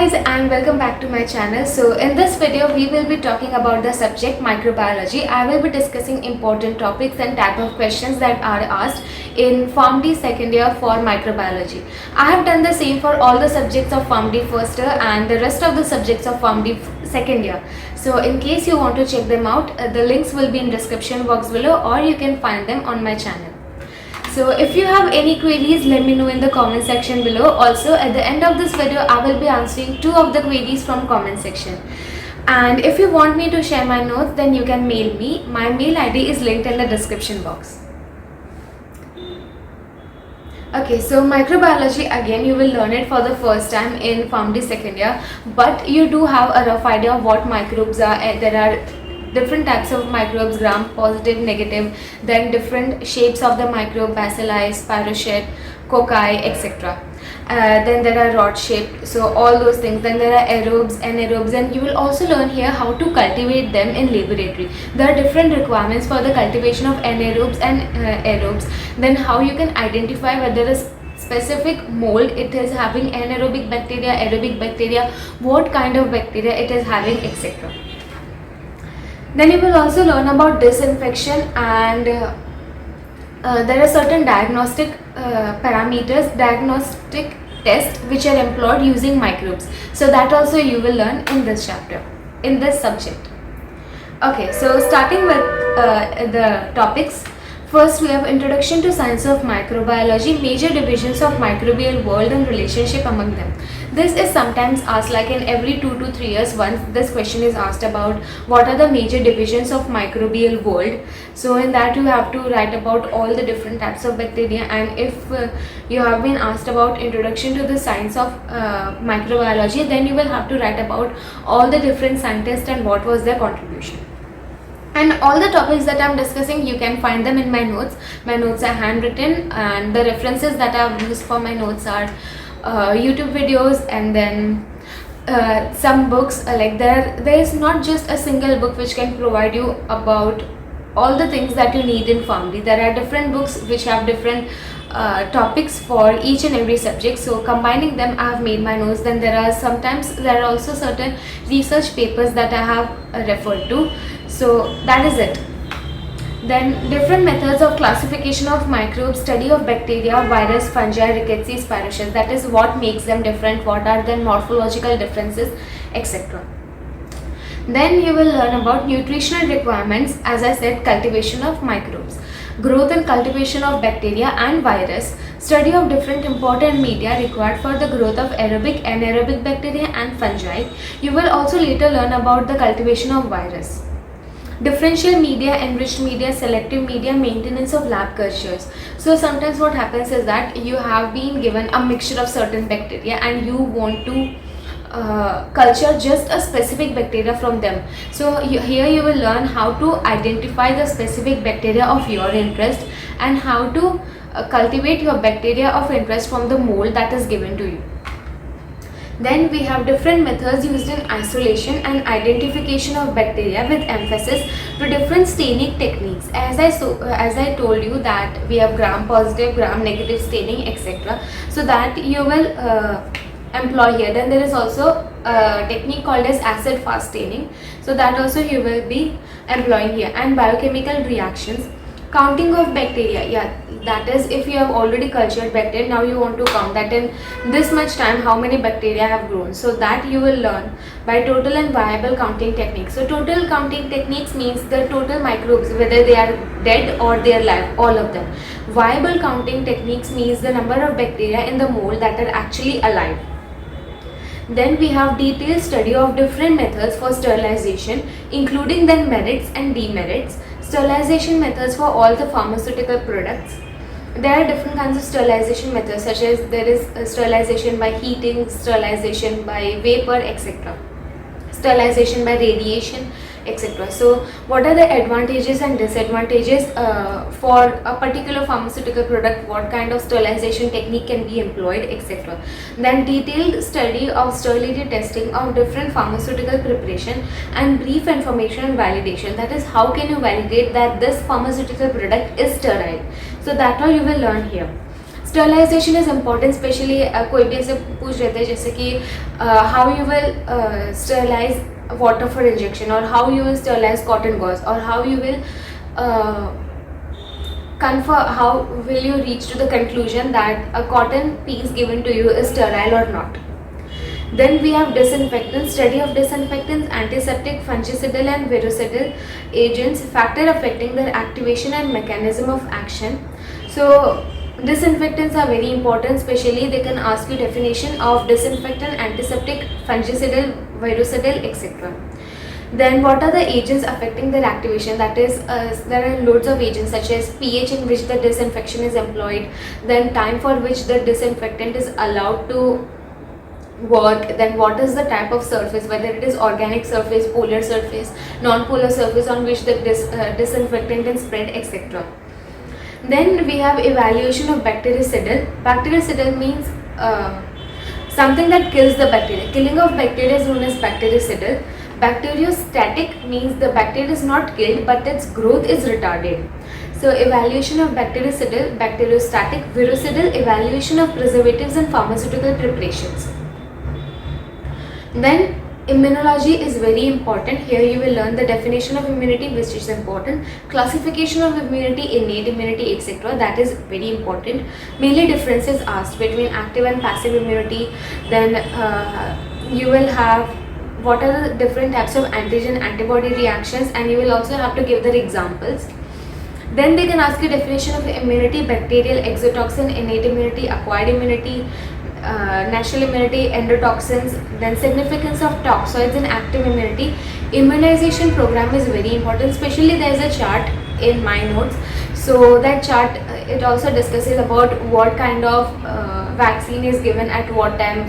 guys, and welcome back to my channel. So in this video we will be talking about the subject microbiology. I will be discussing important topics and type of questions that are asked in Form D second year for microbiology. I have done the same for all the subjects of Form D first year and the rest of the subjects of Form D second year. So in case you want to check them out, the links will be in description box below, or you can find them on my channel. So if you have any queries, let me know in the comment section below. Also at the end of this video I will be answering 2 of the queries from comment section. And if you want me to share my notes, then you can mail me. My mail ID is linked in the description box. Okay, so microbiology, again you will learn it for the first time in Form D second year, but you do have a rough idea of what microbes are. There are different types of microbes: gram positive, negative, then different shapes of the microbe: bacilli, spirochete, cocci, etc. Then there are rod shaped, so all those things. Then there are aerobes, anaerobes, and you will also learn here how to cultivate them in laboratory. There are different requirements for the cultivation of anaerobes and aerobes. Then how you can identify whether a specific mold it is having anaerobic bacteria, aerobic bacteria, what kind of bacteria it is having, etc. Then you will also learn about disinfection, and there are certain diagnostic parameters, diagnostic tests which are employed using microbes. So that also you will learn in this chapter, in this subject. Okay, so starting with the topics. First we have introduction to science of microbiology, major divisions of microbial world and relationship among them. This is sometimes asked, like in every 2 to 3 years once this question is asked about what are the major divisions of microbial world. So in that you have to write about all the different types of bacteria, and if you have been asked about introduction to the science of microbiology, then you will have to write about all the different scientists and what was their contribution. And all the topics that I am discussing, you can find them in my notes. My notes are handwritten, and the references that I have used for my notes are YouTube videos, and then some books. Like there is not just a single book which can provide you about all the things that you need in Form D. There are different books which have different topics for each and every subject, so combining them I have made my notes. Then there are also certain research papers that I have referred to. So that is it. Then different methods of classification of microbes, study of bacteria, virus, fungi, rickettsia, spirochetes. That is what makes them different, what are their morphological differences, etc. Then you will learn about nutritional requirements, as I said, cultivation of microbes, growth and cultivation of bacteria and virus, study of different important media required for the growth of aerobic, anaerobic bacteria and fungi. You will also later learn about the cultivation of virus. Differential media, enriched media, selective media, maintenance of lab cultures. So sometimes what happens is that you have been given a mixture of certain bacteria and you want to culture just a specific bacteria from them. So here you will learn how to identify the specific bacteria of your interest and how to cultivate your bacteria of interest from the mold that is given to you. Then we have different methods used in isolation and identification of bacteria with emphasis to different staining techniques. As I told you that we have gram positive, gram negative staining, etc. So that you will employ here. Then there is also a technique called as acid fast staining. So that also you will be employing here. And biochemical reactions. Counting of bacteria, yeah, that is if you have already cultured bacteria, now you want to count that in this much time how many bacteria have grown. So that you will learn by total and viable counting techniques. So total counting techniques means the total microbes, whether they are dead or they are alive, all of them. Viable counting techniques means the number of bacteria in the mold that are actually alive. Then we have detailed study of different methods for sterilization, including then merits and demerits. Sterilization methods for all the pharmaceutical products. There are different kinds of sterilization methods, such as there is sterilization by heating, sterilization by vapor, etc. Sterilization by radiation, etc. So what are the advantages and disadvantages for a particular pharmaceutical product, what kind of sterilization technique can be employed, etc. Then detailed study of sterility testing of different pharmaceutical preparation and brief information and validation. That is, how can you validate that this pharmaceutical product is sterile. So that all you will learn here. Sterilisation is important, specially कोई भी ऐसे पूछ रहे थे जैसे कि how you will sterilise water for injection, or how you will sterilize cotton gauze, or how you will how will you reach to the conclusion that a cotton piece given to you is sterile or not. Then we have disinfectants, study of disinfectants, antiseptic, fungicidal and virucidal agents, factor affecting their activation and mechanism of action. So disinfectants are very important, especially they can ask you definition of disinfectant, antiseptic, fungicidal, virucidal, etc. Then what are the agents affecting their activation? That is, there are loads of agents such as pH in which the disinfection is employed, then time for which the disinfectant is allowed to work, then what is the type of surface, whether it is organic surface, polar surface, non-polar surface on which the disinfectant is spread, etc. Then we have evaluation of bactericidal. Bactericidal means something that kills the bacteria. Killing of bacteria is known as bactericidal. Bacteriostatic means the bacteria is not killed but its growth is retarded. So evaluation of bactericidal, bacteriostatic, virucidal, evaluation of preservatives and pharmaceutical preparations. Then immunology is very important. Here you will learn the definition of immunity, which is important, classification of immunity, innate immunity, etc. That is very important. Mainly differences asked between active and passive immunity. Then you will have what are the different types of antigen antibody reactions, and you will also have to give their examples. Then they can ask you definition of immunity, bacterial, exotoxin, innate immunity, acquired immunity, natural immunity, endotoxins, then significance of toxoids in active immunity. Immunization program is very important, especially there is a chart in my notes. So that chart, it also discusses about what kind of vaccine is given at what time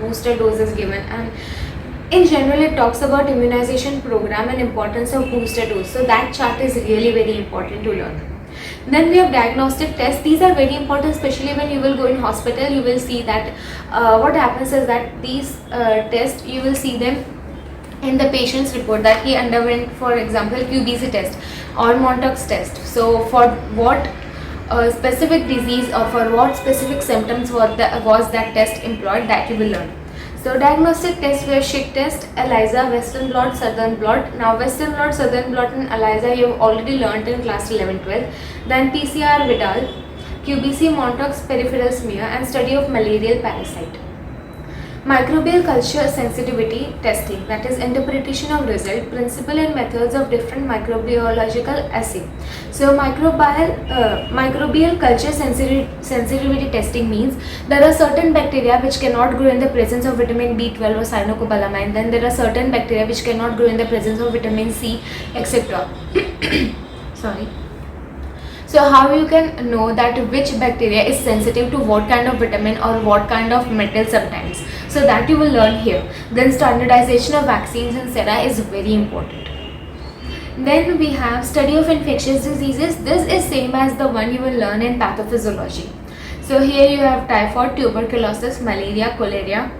booster dose is given, and in general it talks about immunization program and importance of booster dose. So that chart is really very important to learn. Then we have diagnostic tests. These are very important, especially when you will go in hospital. You will see that what happens is that these tests, you will see them in the patient's report that he underwent, for example, QBC test or Montauk's test. So for what specific disease or for what specific symptoms was that test employed, that you will learn. So diagnostic tests were Schick test, ELISA, Western blot, Southern blot. Now Western blot, Southern blot and ELISA you have already learnt in class 11-12. Then PCR Vidal, QBC, Montauk's peripheral smear and study of malarial parasite. Microbial culture sensitivity testing, that is interpretation of result, principle and methods of different microbiological assay. So microbial culture sensitivity testing means there are certain bacteria which cannot grow in the presence of vitamin B12 or cyanocobalamin. Then there are certain bacteria which cannot grow in the presence of vitamin C, etc. Sorry. So how you can know that which bacteria is sensitive to what kind of vitamin or what kind of metal sometimes. So that you will learn here. Then standardization of vaccines and sera is very important. Then we have study of infectious diseases. This is same as the one you will learn in pathophysiology. So here you have typhoid, tuberculosis, malaria, cholera,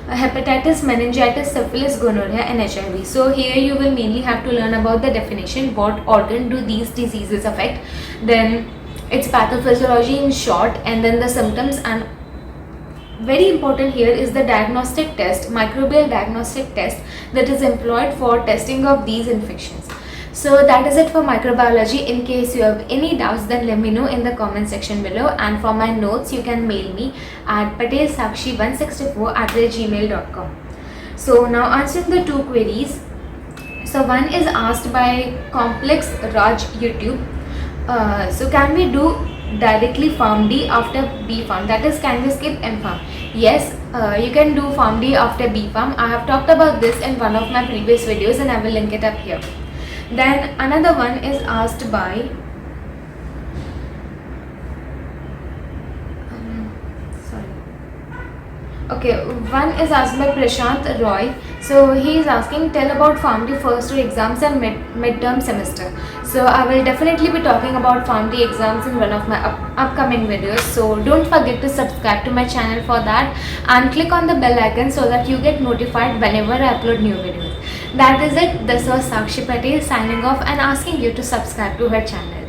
hepatitis, meningitis, syphilis, gonorrhea and HIV. So here you will mainly have to learn about the definition, what organ do these diseases affect, then its pathophysiology in short, and then the symptoms. And very important here is the diagnostic test, microbial diagnostic test that is employed for testing of these infections. So that is it for microbiology. In case you have any doubts, then let me know in the comment section below, and for my notes you can mail me at patelsakshi164@gmail.com. So now answering the two queries. So one is asked by Complex Raj YouTube. So can we do directly PharmD after B.Pharm, that is can we skip M.Pharm? Yes, you can do PharmD after B.Pharm. I have talked about this in one of my previous videos and I will link it up here. Then another one is asked by one is asked by Prashant Roy. So he is asking, tell about PharmD first year exams and midterm semester. So I will definitely be talking about PharmD exams in one of my upcoming videos. So don't forget to subscribe to my channel for that and click on the bell icon so that you get notified whenever I upload new videos. That is it. This was Sakshi Patel signing off and asking you to subscribe to her channel.